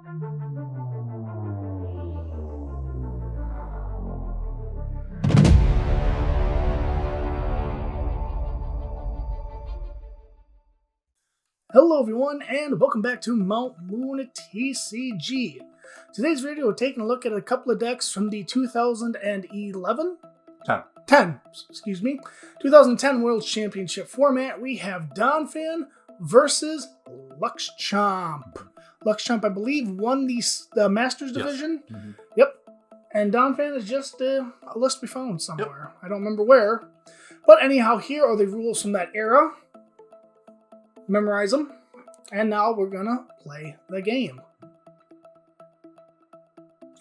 Hello everyone, and welcome back to Mount Moon TCG. Today's video, we're taking a look at a couple of decks from the 2010 World Championship format. We have Donphan versus Luxchomp. Luxchomp, I believe, won the Masters division. Yes. Mm-hmm. Yep. And Donphan is just a list we found somewhere. Yep. I don't remember where. But anyhow, here are the rules from that era. Memorize them, and now we're gonna play the game.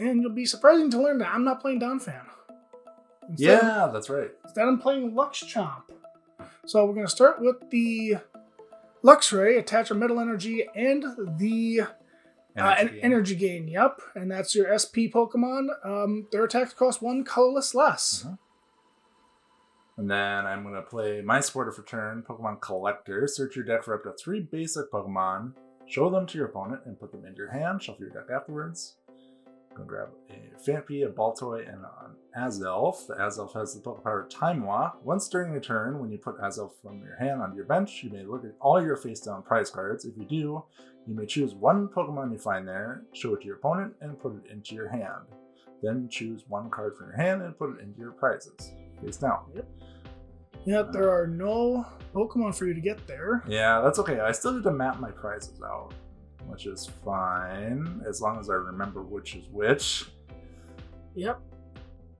And you'll be surprised to learn that I'm not playing Donphan. Yeah, that's right. Instead, I'm playing Luxchomp. So we're gonna start with the Luxray, attach a metal energy, and the energy gain. Yep, and that's your SP Pokemon. Their attacks cost 1 colorless less. Mm-hmm. And then I'm going to play my supporter for turn, Pokemon Collector. Search your deck for up to 3 basic Pokemon, show them to your opponent, and put them into your hand. Shuffle your deck afterwards. I'm going to grab a Phanpy, a Baltoy, and an Azelf. The Azelf has the Pokepower Time Walk. Once during your turn, when you put Azelf from your hand onto your bench, you may look at all your face-down prize cards. If you do, you may choose one Pokemon you find there, show it to your opponent, and put it into your hand. Then choose one card from your hand and put it into your prizes. Face down. Yep, there are no Pokemon for you to get there. Yeah, that's okay. I still need to map my prizes out, which is fine, as long as I remember which is which. Yep.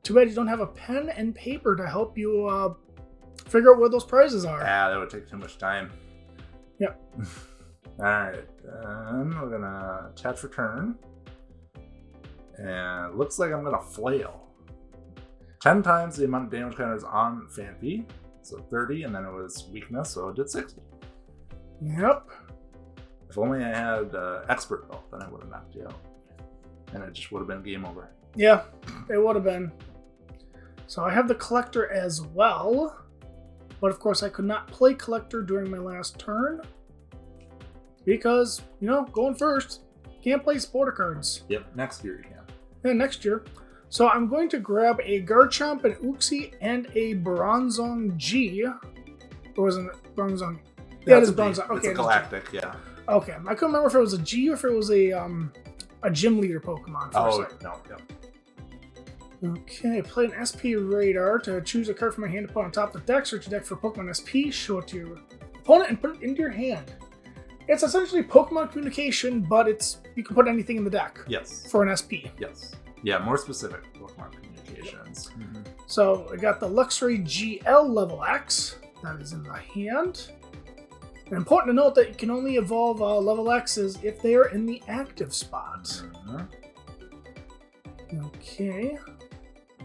Too bad you don't have a pen and paper to help you figure out where those prizes are. Yeah, that would take too much time. Yep. Alright, then we're going to attach return. And it looks like I'm going to flail. 10 times the amount of damage counters on Phanpy. So 30, and then it was weakness, so it did 60. Yep. If only I had expert belt, then I would have knocked you out. And it just would have been game over. Yeah, it would have been. So I have the Collector as well. But of course I could not play Collector during my last turn. Because, you know, going first, can't play supporter cards. Yep, next year you can. Yeah, next year. So I'm going to grab a Garchomp, an Uxie, and a Bronzong G. Or wasn't it Bronzong? Yeah, it is Bronzong. Okay, it's a galactic, yeah. Okay, I couldn't remember if it was a G or if it was a gym leader Pokemon. No, yeah. Okay, play an SP Radar to choose a card from my hand to put on top of the deck. Search your deck for Pokemon SP, show it to your opponent, and put it into your hand. It's essentially Pokemon communication, but you can put anything in the deck. Yes. For an SP. Yes. Yeah, more specific Pokemon communications. Yep. Mm-hmm. So I got the Luxray GL level X. That is in the hand. And important to note that you can only evolve level X's if they are in the active spot. Mm-hmm. Okay.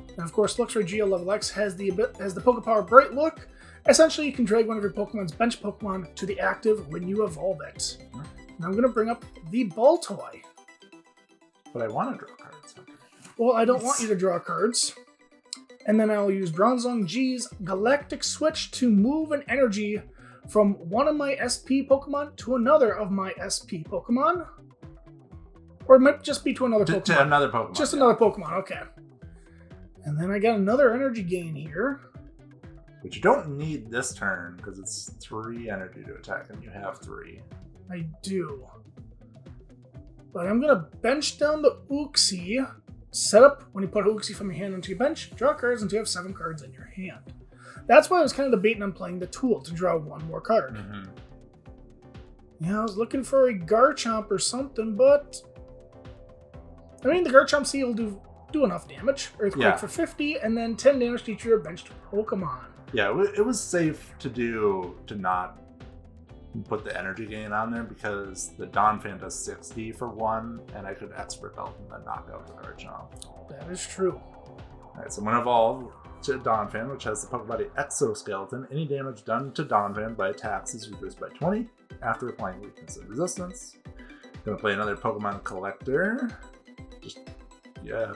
And of course, Luxray GL level X has the Pokepower Bright Look. Essentially, you can drag one of your Pokemon's bench Pokemon to the active when you evolve it. Mm-hmm. Now I'm going to bring up the Baltoy. But I want to draw cards. Well, I don't want you to draw cards. And then I'll use Bronzong G's Galactic Switch to move an energy from one of my SP Pokemon to another of my SP Pokemon. Or it might just be to another Pokemon. To another Pokemon. Just another Pokemon, okay. And then I got another energy gain here. But you don't need this turn, because it's 3 energy to attack, and you have 3. I do. But I'm going to bench down the Uxie. Set up when you put Uxie from your hand onto your bench, draw cards until you have 7 cards in your hand. That's why I was kind of debating on playing the Tool to draw 1 more card. Mm-hmm. Yeah, I was looking for a Garchomp or something, but I mean the Garchomp C will do enough damage. Earthquake for 50, and then 10 damage to each of your benched Pokemon. Yeah, it was safe to not put the energy gain on there because the Donphan does 60 for 1, and I could expert belt and then knock out the Garchomp. That is true. Alright, so I'm going to evolve to Donphan, which has the Pokebody Exoskeleton. Any damage done to Donphan by attacks is reduced by 20 after applying weakness and resistance. Going to play another Pokemon Collector.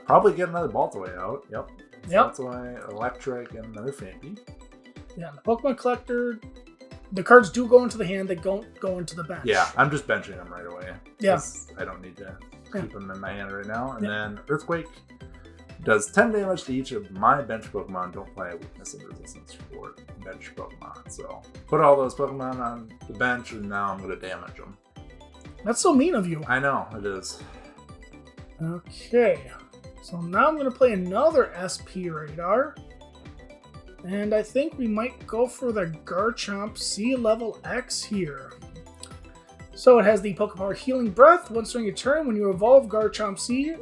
Probably get another Baltoy out. Yep. Baltoy, Electric, and another Phanpy. Yeah, the Pokemon Collector, the cards do go into the hand, they don't go into the bench. Yeah, I'm just benching them right away. Yeah. I don't need to keep them in my hand right now. And then Earthquake does 10 damage to each of my bench Pokemon. Don't play a weakness and resistance for bench Pokemon. So put all those Pokemon on the bench, and now I'm going to damage them. That's so mean of you. I know, it is. Okay. So now I'm going to play another SP Radar. And I think we might go for the Garchomp C level X here. So it has the Pokepower Healing Breath. Once during your turn, when you evolve Garchomp C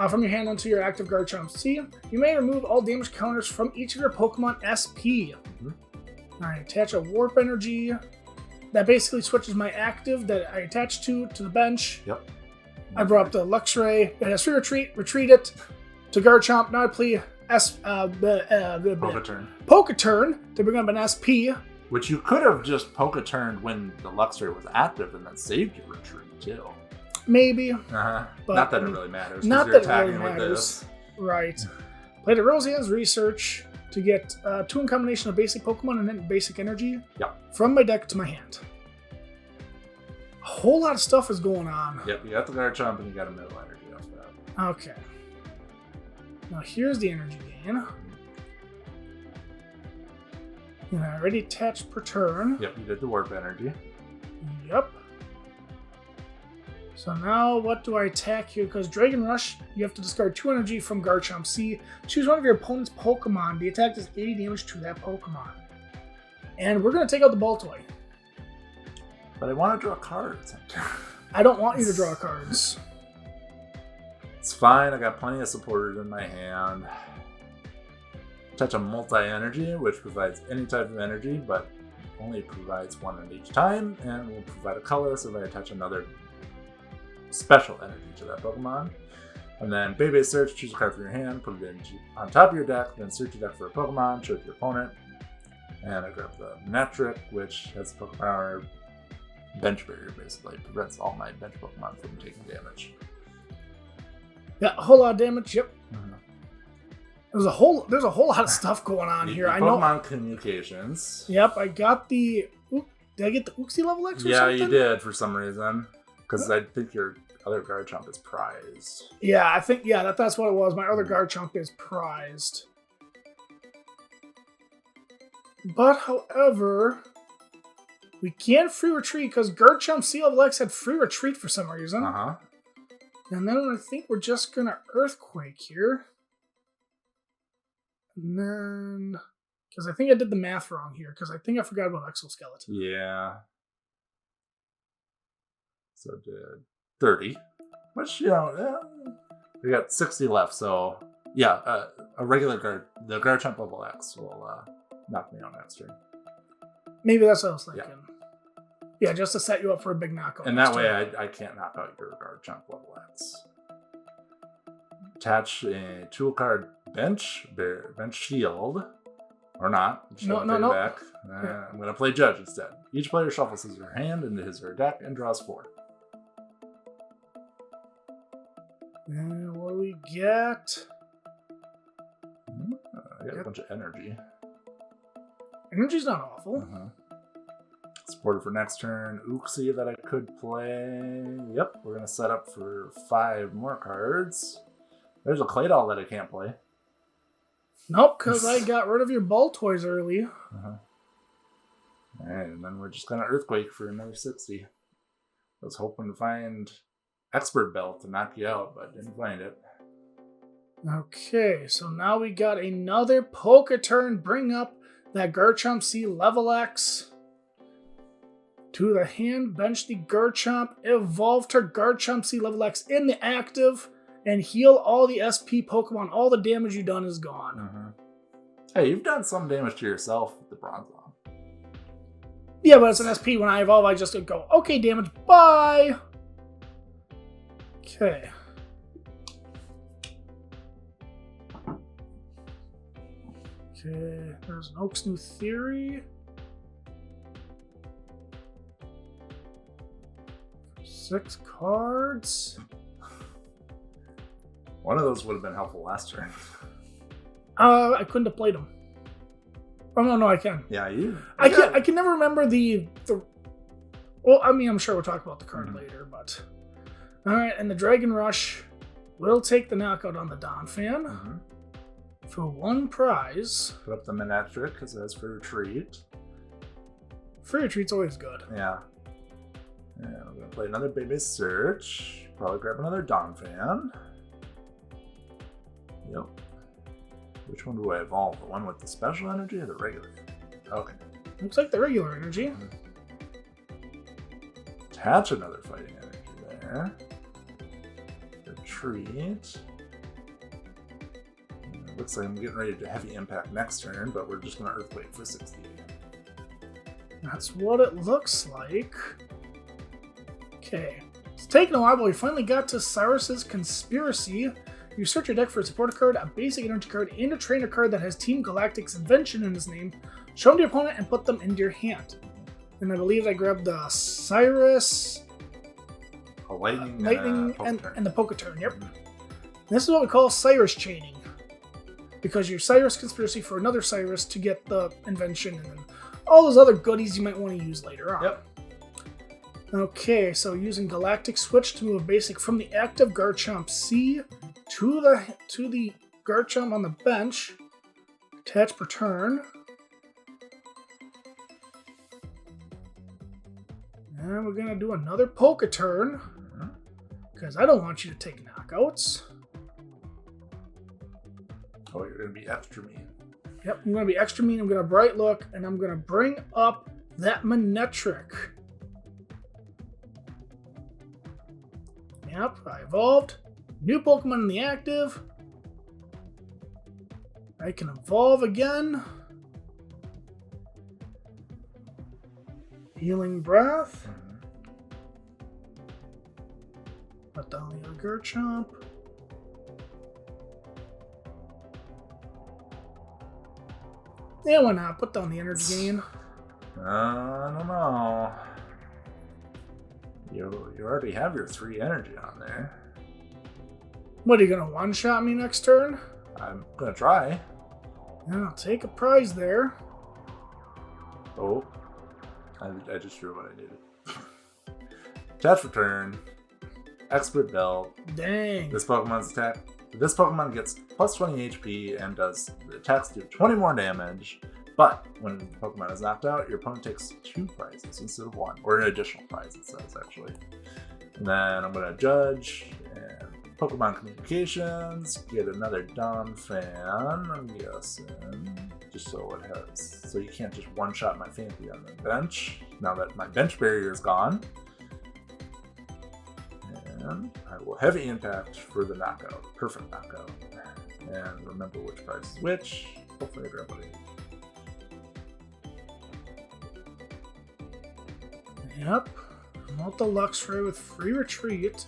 from your hand onto your active Garchomp C, you may remove all damage counters from each of your Pokemon SP. Alright, attach a Warp Energy. That basically switches my active that I attach to the bench. Yep. I brought up the Luxray. It has free retreat. Retreat it to Garchomp. Now I play Poketurn to bring up an SP. Which you could have just Poketurned when the Luxray was active and then saved your retreat too. Maybe. But not that it really matters. Not you're that it really attacking with matters. this. Right. Played a Roseanne's Research to get 2 in combination of basic Pokemon and then basic energy from my deck to my hand. A whole lot of stuff is going on. Yep, you got the Garchomp and you got a middle energy off that. Okay. Now here's the energy gain. And I already attached per turn. Yep, you did the warp energy. Yep. So now what do I attack here? Because Dragon Rush, you have to discard 2 energy from Garchomp C. Choose one of your opponent's Pokemon. The attack does 80 damage to that Pokemon. And we're going to take out the Baltoy. But I want to draw cards. I don't want you to draw cards. It's fine. I got plenty of supporters in my hand. Touch a multi-energy, which provides any type of energy, but only provides 1 at each time, and will provide a color, so if I attach another special energy to that Pokemon. And then Bebe Search, choose a card from your hand, put it on top of your deck, then search your deck for a Pokemon, show it to your opponent. And I grab the Natric, which has Pokepower bench barrier, basically. It prevents all my bench Pokemon from taking damage. Yeah, a whole lot of damage, yep. There's a whole lot of stuff going on here. I know. Pokemon Communications. Yep, I got the. Did I get the Uxie level X or yeah, something? you did for some reason. Because I think your other Garchomp is prized. Yeah, I think that's what it was. My other Garchomp is prized. But however, we can't free retreat because Garchomp C level X had free retreat for some reason. And then I think we're just gonna Earthquake here. And then, because I think I did the math wrong here, because I think I forgot about Exoskeleton. Yeah. So did 30. Which, we got 60 left, so yeah, a regular guard, the Garchomp level X will knock me out next turn. Maybe that's what I was thinking. Yeah, just to set you up for a big knockout. And that way I can't knock out your Garchomp level X. Attach a tool card bench shield. Or not. No. Back. I'm going to play Judge instead. Each player shuffles his or her hand into his or her deck and draws 4. And what do we get? I got a bunch of energy. Energy's not awful. Supporter for next turn. Uxie that I could play. Yep, we're going to set up for 5 more cards. There's a Claydol that I can't play. Nope, because I got rid of your Baltoys early. Alright, and then we're just going to Earthquake for another 60. I was hoping to find Expert Belt to knock you out, but didn't find it. Okay, so now we got another Poketurn. Bring up that Garchomp C level X. To the hand, bench the Garchomp, evolve to Garchomp C level X in the active, and heal all the SP Pokemon. All the damage you've done is gone. Hey, you've done some damage to yourself with the Bronzong. Yeah, but it's an SP. When I evolve, I just go, okay, damage, bye! Okay. Okay, there's an Oak's New Theory. 6 cards. One of those would have been helpful last turn. I couldn't have played them. Oh no, I can. Yeah, you. I can never remember the. Well, I mean, I'm sure we'll talk about the card later, but Alright, and the Dragon Rush will take the knockout on the Donphan. Mm-hmm. For one prize. Put up the Manectric because that's for retreat. Free retreat's always good. Yeah. And I'm going to play another Baby Search. Probably grab another Donphan. Yep. Which one do I evolve? The one with the special energy or the regular? Okay. Looks like the regular energy. Mm-hmm. Attach another fighting energy there. Retreat. Looks like I'm getting ready to heavy impact next turn, but we're just going to Earthquake for 60 again. That's what it looks like. Okay. It's taken a while, but we finally got to Cyrus's Conspiracy. You search your deck for a supporter card, a basic energy card, and a trainer card that has Team Galactic's invention in his name. Show them to your opponent and put them into your hand. And I believe I grabbed the Cyrus, A lightning and the Poketurn. Yep. This is what we call Cyrus chaining. Because your Cyrus Conspiracy for another Cyrus to get the invention and then all those other goodies you might want to use later on. Yep. Okay, so using Galactic Switch to move basic from the active Garchomp C to the Garchomp on the bench. Attach per turn. And we're gonna do another Poketurn. Because I don't want you to take knockouts. Oh, you're going to be extra mean. Yep, I'm going to be extra mean. I'm going to Bright Look, and I'm going to bring up that Manectric. Yep, I evolved. New Pokemon in the active. I can evolve again. Healing Breath. Put down the other Garchomp. Yeah, why not? Put down the energy gain. I don't know. You already have your 3 energy on there. What, are you going to one-shot me next turn? I'm going to try. Yeah, I'll take a prize there. Oh. I just drew what I needed. Attach return. Expert Belt. Dang. This Pokemon's attack. This Pokemon gets plus 20 HP and does the attacks do 20 more damage. But when the Pokemon is knocked out, your opponent takes 2 prizes instead of 1, or an additional prize, it says actually. And then I'm going to judge and Pokemon Communications, get another Donphan, I'm guessing, just so it has. So you can't just one-shot my Phanpy on the bench now that my bench barrier is gone. And I will heavy impact for the knockout. Perfect knockout. And remember which prize is which. Hopefully I grab what I need. Yep. Promote the Luxray with free retreat.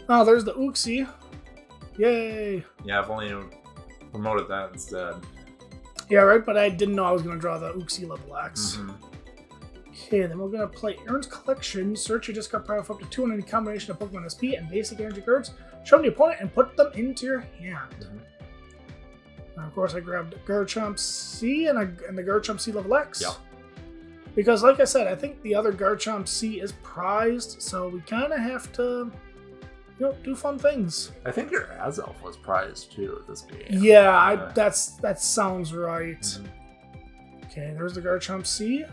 Oh, there's the Uxie. Yay! Yeah, I've only promoted that instead. Yeah, right, but I didn't know I was going to draw the Uxie level X. Mm-hmm. Okay, then we're going to play Aaron's Collection. Search your discard pile for up to 2 in any combination of Pokemon SP and basic energy cards. Show them to your opponent and put them into your hand. Mm-hmm. And of course, I grabbed Garchomp C and the Garchomp C level X. Yep. Because, like I said, I think the other Garchomp C is prized, so we kind of have to, do fun things. I think your Azelf was prized too at this game. Yeah, that sounds right. Mm-hmm. Okay, there's the Garchomp C.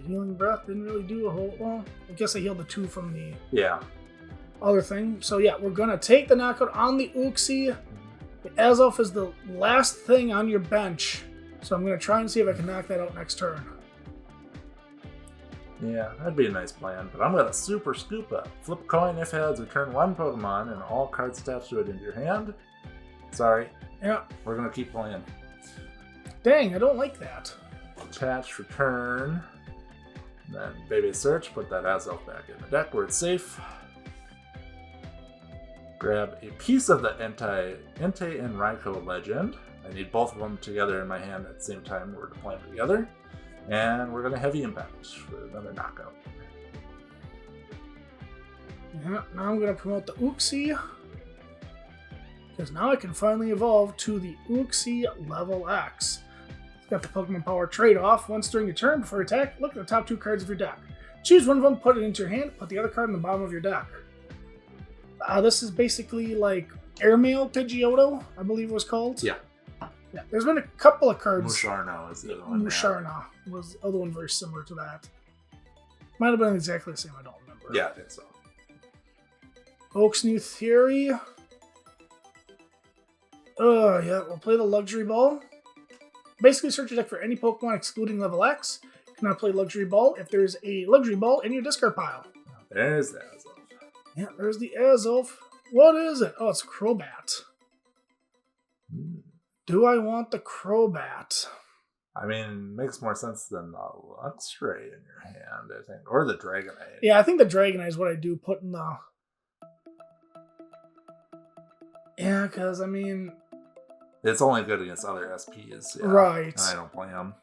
Healing Breath didn't really do a whole... Well, I guess I healed the 2 from the other thing. So yeah, we're going to take the knockout on the Uxie. The Azelf is the last thing on your bench. So I'm going to try and see if I can knock that out next turn. Yeah, that'd be a nice plan. But I'm going to Super Scoop Up. Flip a coin if heads, return 1 Pokemon and all cards attached to it into your hand. Sorry. Yeah. We're going to keep playing. Dang, I don't like that. Attach, return. And then Baby Search, put that Azelf back in the deck where it's safe. Grab a piece of the Entei and Raikou Legend. I need both of them together in my hand at the same time. We're deploying together. And we're going to heavy impact for another knockout. Yeah, now I'm going to promote the Uxie. Because now I can finally evolve to the Uxie level X. Got the Pokemon Power trade-off. Once during your turn, before you attack, look at the top 2 cards of your deck. Choose one of them, put it into your hand, put the other card in the bottom of your deck. This is basically like Airmail Pidgeotto, I believe it was called. Yeah. Yeah. There's been a couple of cards. Musharna is the other one. Musharna was the other one very similar to that. Might have been exactly the same, I don't remember. Yeah, I think so. Oak's New Theory. Yeah, we'll play the Luxury Ball. Basically, search your deck for any Pokemon excluding level X. You cannot play Luxury Ball if there's a Luxury Ball in your discard pile. There's the Azelf. Yeah, there's the Azelf. What is it? Oh, it's Crobat. Do I want the Crobat? I mean, makes more sense than the Luxray in your hand, I think. Or the Dragonite. Yeah, I think the Dragonite is what I do put in the... Yeah, because, I mean... It's only good against other SPs. Yeah. Right. And I don't play them.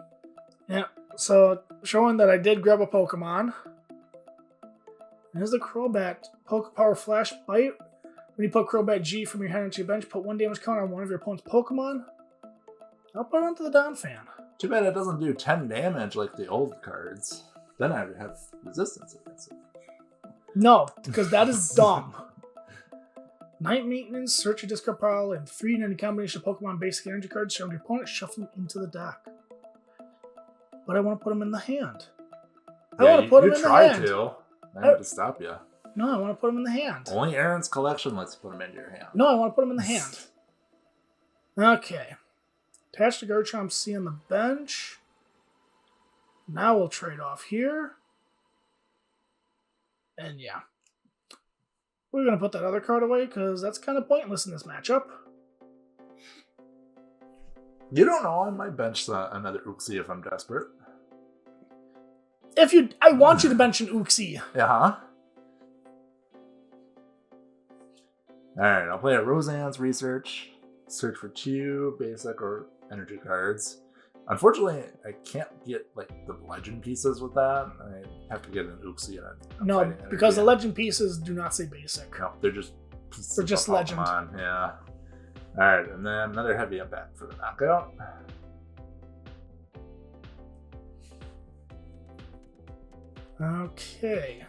Yeah, so showing that I did grab a Pokemon. Here's the Crobat. Pokepower Flash Bite. When you put Crobat G from your hand into your bench, put 1 damage counter on one of your opponent's Pokemon. I'll put it onto the Donphan. Too bad it doesn't do 10 damage like the old cards. Then I would have resistance against it. No, because that is dumb. Night Maintenance, search your discard pile, and 3 in any combination of Pokemon basic energy cards shown to your opponent, shuffle them into the deck. But I want to put them in the hand. I want to put them in the hand. You tried to. I had to stop you. No, I want to put them in the hand. Only Aaron's collection lets you put them into your hand. No, I want to put them in the hand. Okay. Attach the Garchomp C on the bench. Now we'll trade off here. And yeah. We're going to put that other card away because that's kind of pointless in this matchup. You don't know, I might bench another Uxie if I'm desperate. I want you to bench an Uxie. Yeah. Alright, I'll play a Roseanne's Research. Search for 2 basic or energy cards. Unfortunately, I can't get like the legend pieces with that. I have to get an Uxie and a No, fighting because the energy. legend pieces do not say basic. No, they're just pieces They're just of legend. Pokemon, yeah. Alright, and then another heavy impact for the knockout. Okay.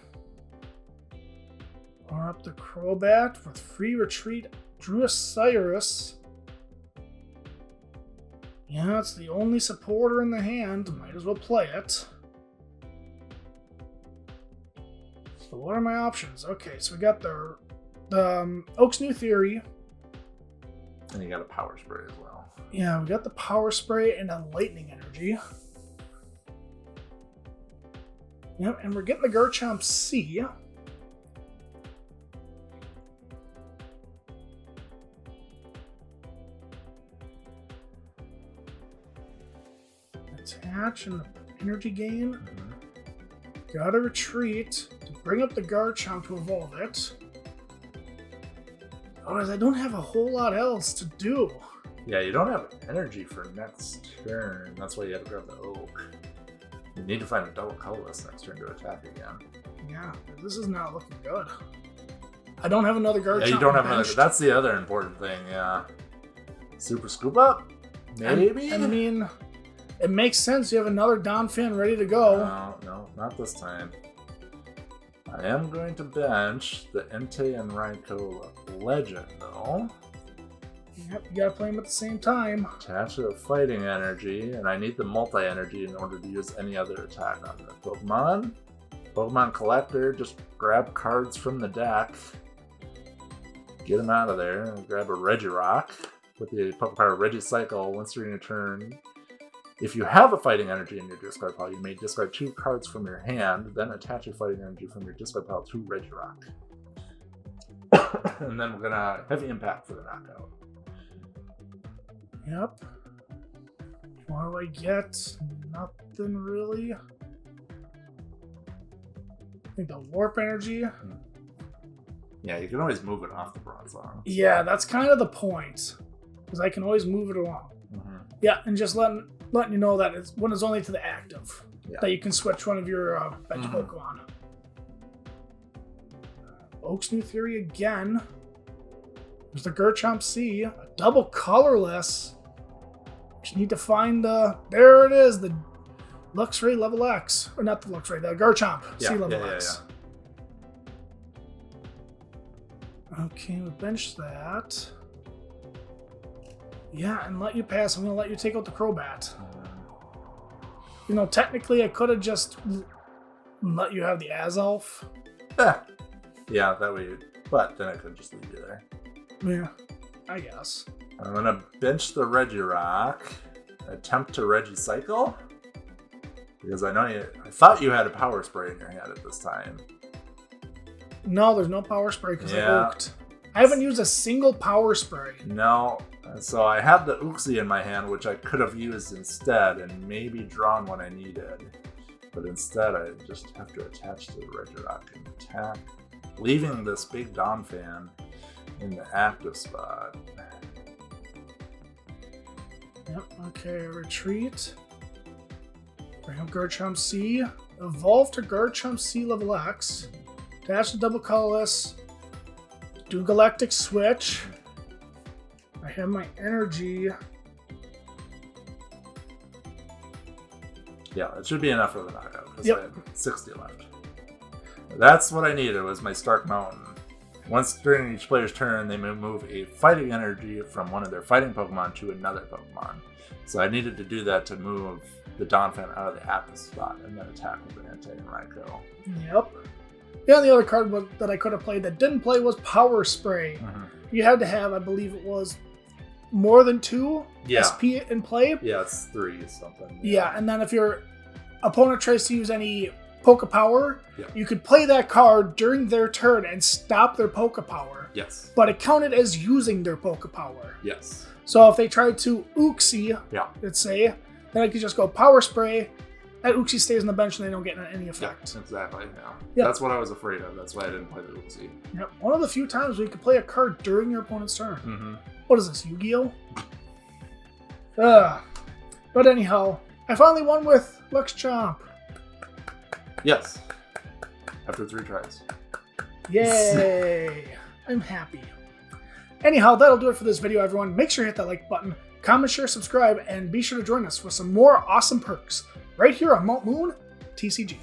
Power up the Crobat with free retreat. Druicyrus. Yeah, it's the only supporter in the hand. Might as well play it. So what are my options? Okay, so we got the Oak's New Theory. And you got a Power Spray as well. Yeah, we got the Power Spray and a Lightning Energy. Yep, and we're getting the Garchomp C. Attach and energy gain. Gotta retreat to bring up the Garchomp to evolve it. Otherwise, I don't have a whole lot else to do. Yeah, you don't have energy for next turn. That's why you have to grab the Oak. You need to find a double colorless next turn to attack again. Yeah, this is not looking good. I don't have another Garchomp. Yeah, you don't have another. benched. That's the other important thing, yeah. Super Scoop Up? Maybe? I mean, it makes sense. You have another Donphan ready to go. No, not this time. I am going to bench the Entei and Raikou Legend, though. Yep, you gotta play them at the same time. Attach a fighting energy, and I need the multi-energy in order to use any other attack on the Pokemon. Pokemon Collector, just grab cards from the deck. Get them out of there, and grab a Regirock with the Pokepower Regicycle once during your turn. If you have a fighting energy in your discard pile, you may discard 2 cards from your hand, then attach a fighting energy from your discard pile to Regirock. And then we're gonna heavy impact for the knockout. Yep. What do I get? Nothing really. I think the Warp Energy. Yeah, you can always move it off the Bronzong. Yeah, that's kind of the point. Because I can always move it along. Mm-hmm. Yeah, and just letting you know that it's when it's only to the active. Yeah. That you can switch one of your bench Pokemon. Oak's New Theory again. There's the Garchomp C. A double colorless. Just need to find the... There it is. The Luxray level X. Or not the Luxray, the Garchomp. C level X. Okay, we'll bench that. Yeah, and let you pass. I'm going to let you take out the Crobat. You know, technically I could have just let you have the Azelf. Yeah, that way. But then I could just leave you there. Yeah, I guess. I'm going to bench the Regirock. Attempt to Regicycle. Because I thought you had a Power Spray in your hand at this time. No, there's no Power Spray because I oaked. I haven't used a single Power Spray. No. So I had the Uxie in my hand, which I could have used instead and maybe drawn when I needed. But instead, I just have to attach to the Regirock and attack, leaving this big Donphan in the active spot. Yep, okay, retreat. Bring up Garchomp C. Evolve to Garchomp C level X. Attach the double colorless. Do Galactic Switch. I have my energy. Yeah, it should be enough for the knockout because I had 60 left. That's what I needed, was my Stark Mountain. Once during each player's turn, they may move a fighting energy from one of their fighting Pokemon to another Pokemon. So I needed to do that to move the Donphan out of the active spot and then attack with an Entei and Raikou. Yep. Yeah, the other card that I could have played that didn't play was Power Spray. You had to have, I believe it was, more than 2 SP in play. Yeah, it's 3 something. Yeah, and then if your opponent tries to use any Poke Power, you could play that card during their turn and stop their Poke Power. Yes. But it counted as using their Poke Power. Yes. So if they tried to Uxie, let's say, then I could just go Power Spray. That Uxie stays on the bench and they don't get any effect. Yeah, exactly. Yeah. That's what I was afraid of. That's why I didn't play the Uxie. Yep. One of the few times where you could play a card during your opponent's turn. What is this, Yu-Gi-Oh? But anyhow, I finally won with Luxchomp. Yes. After 3 tries. Yay! I'm happy. Anyhow, that'll do it for this video, everyone. Make sure you hit that like button, comment, share, subscribe, and be sure to join us for some more awesome perks right here on Mount Moon TCG.